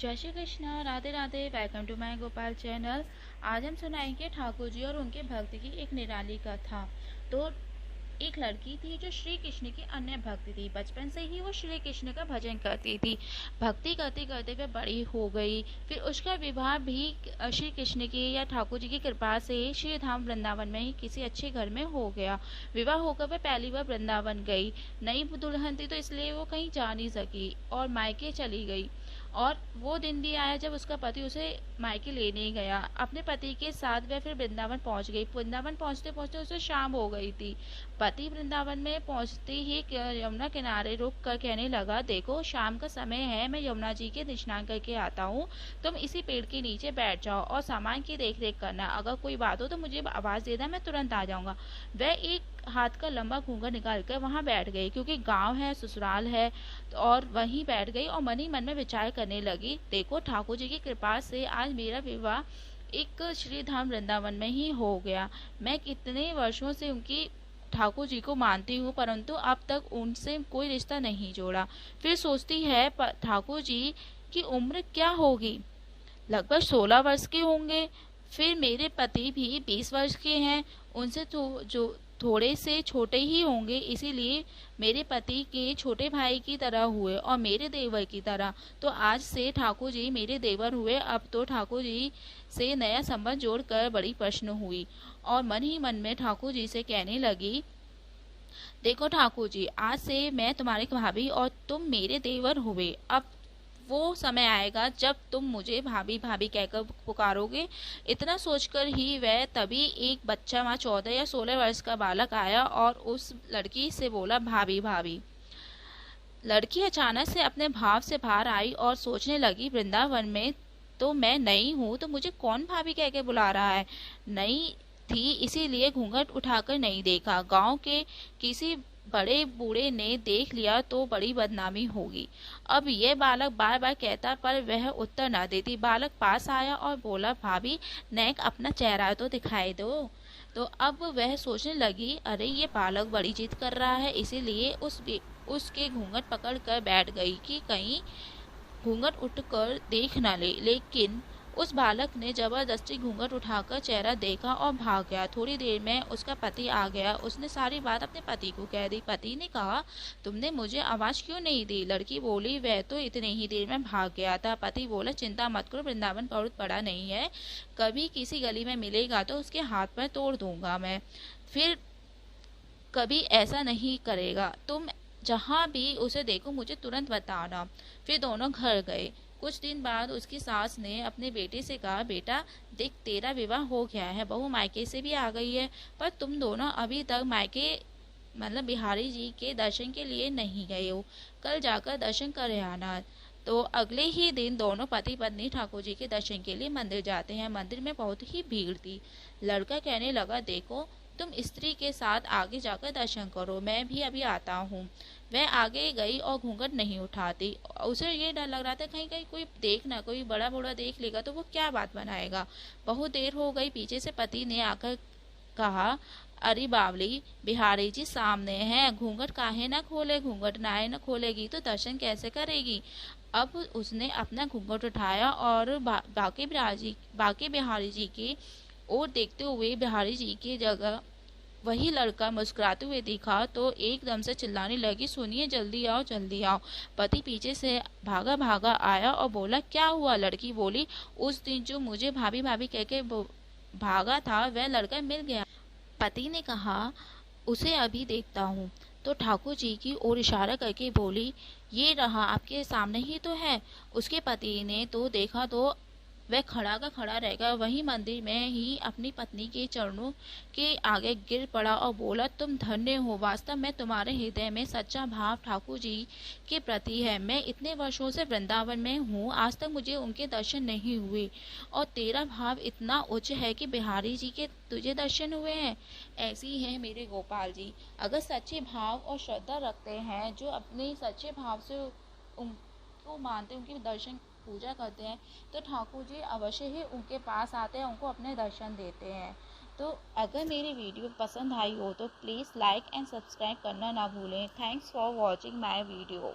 जय Shri Krishna, Radhe Radhe. Welcome to my Gopal channel. आज हम सुनाएंगे ठाकुर जी और उनके भक्त की एक निराली कथा। तो एक लड़की थी जो श्री कृष्ण की अन्य भक्त थी। बचपन से ही वो श्री कृष्ण का भजन करती थी। भक्ति करते करते वे बड़ी हो गई। फिर उसका विवाह भी श्री कृष्ण की या ठाकुर जी की कृपा से श्री धाम वृंदावन में ही किसी अच्छे घर में हो गया। विवाह होकर वह पहली बार वृंदावन गई। नई दुल्हन थी तो इसलिए वो कहीं जा नहीं सकी और मायके चली गई। और वो दिन भी आया जब उसका पति उसे मायके लेने गया। अपने पति के साथ वह फिर वृंदावन पहुंच गई। वृंदावन पहुंचते पहुंचते उसे शाम हो गई थी। पति वृंदावन में पहुंचते ही यमुना किनारे रुक कर कहने लगा, देखो शाम का समय है, मैं यमुना जी के स्नान करके आता हूँ। तुम इसी पेड़ के नीचे बैठ जाओ और सामान की देख रेख करना। अगर कोई बात हो तो मुझे आवाज देना, मैं तुरंत आ जाऊंगा। वह एक हाथ का लंबा घूंघट निकाल कर वहां बैठ गई, क्योंकि गांव है, ससुराल है, और वहीं बैठ गई और मन ही मन में विचार करने लगी, देखो ठाकुर जी की कृपा से आज मेरा विवाह एक श्री धाम वृंदावन में ही हो गया। मैं कितने वर्षों से उनकी ठाकुर जी को मानती हूँ, परंतु अब तक उनसे कोई रिश्ता नहीं जोड़ा। फिर सोचती है ठाकुर जी की उम्र क्या होगी, लगभग 16 वर्ष के होंगे। फिर मेरे पति भी 20 वर्ष के हैं, उनसे तो जो थोड़े से छोटे ही होंगे, इसीलिए मेरे पति के छोटे भाई की तरह हुए और मेरे देवर की तरह। तो आज से ठाकुर जी मेरे देवर हुए। अब तो ठाकुर जी से नया संबंध जोड़कर बड़ी प्रश्न हुई और मन ही मन में ठाकुर जी से कहने लगी, देखो ठाकुर जी, आज से मैं तुम्हारी भाभी और तुम मेरे देवर हुए। अब वो समय आएगा जब तुम मुझे भाभी भाभी कहकर पुकारोगे। इतना सोचकर ही वह तभी एक बच्चा, वहाँ 14 या 16 वर्ष का बालक आया और उस लड़की से बोला, भाभी भाभी। लड़की अचानक से अपने भाव से बाहर आई और सोचने लगी, वृंदावन में तो मैं नई हूँ, तो मुझे कौन भाभी कह के बुला रहा है। नई थी इसीलिए घूंघट उठाकर नहीं देखा। गांव के किसी बड़े बूढ़े ने देख लिया तो बड़ी बदनामी होगी। अब यह बालक बार बार कहता पर वह उत्तर न देती। बालक पास आया और बोला, भाभी नेक अपना चेहरा तो दिखाई दो। तो अब वह सोचने लगी, अरे ये बालक बड़ी जिद कर रहा है, इसीलिए उसके घूंघट पकड़ कर बैठ गई कि कहीं घूंघट उठकर देख न ले। लेकिन उस बालक ने जबरदस्ती घूंघट उठाकर चेहरा देखा और भाग गया। थोड़ी देर में उसका पति आ गया। उसने सारी बात अपने पति को कह दी। पति ने कहा, तुमने मुझे आवाज क्यों नहीं दी। लड़की बोली, वह तो इतने ही देर में भाग गया था। पति बोला, चिंता मत करो, वृंदावन बहुत बड़ा नहीं है, कभी किसी गली में मिलेगा तो उसके हाथ पर तोड़ दूंगा मैं, फिर कभी ऐसा नहीं करेगा। तुम जहाँ भी उसे देखो मुझे तुरंत बताना। फिर दोनों घर गए। कुछ दिन बाद उसकी सास ने अपने बेटे से कहा, बेटा देख, तेरा विवाह हो गया है, बहू मायके से भी आ गई है, पर तुम दोनों अभी तक मायके मतलब बिहारी जी के दर्शन के लिए नहीं गए हो, कल जाकर दर्शन कर आना। तो अगले ही दिन दोनों पति पत्नी ठाकुर जी के दर्शन के लिए मंदिर जाते हैं। मंदिर में बहुत ही भीड़ थी। लड़का कहने लगा, देखो तुम स्त्री के साथ आगे जाकर दर्शन करो, मैं भी अभी आता हूँ। वह आगे गई और घूंघट नहीं उठाती। उसे ये डर लग रहा था कहीं कहीं कोई देख ना, कोई बड़ा बूढ़ा देख लेगा तो वो क्या बात बनाएगा। बहुत देर हो गई। पीछे से पति ने आकर कहा, अरे बावली, बिहारी जी सामने हैं, घूंघट काहे ना खोले, घूंघट नाहे न खोलेगी तो दर्शन कैसे करेगी। अब उसने अपना घूंघट उठाया और बाकी बिहारी जी की ओर देखते हुए बिहारी जी की जगह वही लड़का मुस्कुराते हुए दिखा तो एकदम से चिल्लाने लगी, सुनिए, जल्दी आओ जल्दी आओ। पति पीछे से भागा भागा आया और बोला, क्या हुआ। लड़की बोली, उस दिन जो मुझे भाभी भाभी कह के भागा था वह लड़का मिल गया। पति ने कहा, उसे अभी देखता हूँ। तो ठाकुर जी की ओर इशारा करके बोली, ये रहा, आपके सामने ही तो है। उसके पति ने तो देखा तो वह खड़ा का खड़ा रह गया। वहीं मंदिर में ही अपनी पत्नी के चरणों के आगे गिर पड़ा और बोला, तुम धन्य हो, वास्तव में तुम्हारे हृदय में सच्चा भाव ठाकुर जी के प्रति है। मैं इतने वर्षों से वृंदावन में हूँ, आज तक मुझे उनके दर्शन नहीं हुए, और तेरा भाव इतना उच्च है कि बिहारी जी के तुझे दर्शन हुए हैं। ऐसी है मेरे गोपाल जी। अगर सच्चे भाव और श्रद्धा रखते हैं, जो अपने सच्चे भाव से उनको मानते, उनके दर्शन पूजा करते हैं, तो ठाकुर जी अवश्य ही उनके पास आते हैं, उनको अपने दर्शन देते हैं। तो अगर मेरी वीडियो पसंद आई हो तो प्लीज़ लाइक एंड सब्सक्राइब करना ना भूलें। Thanks for watching my video.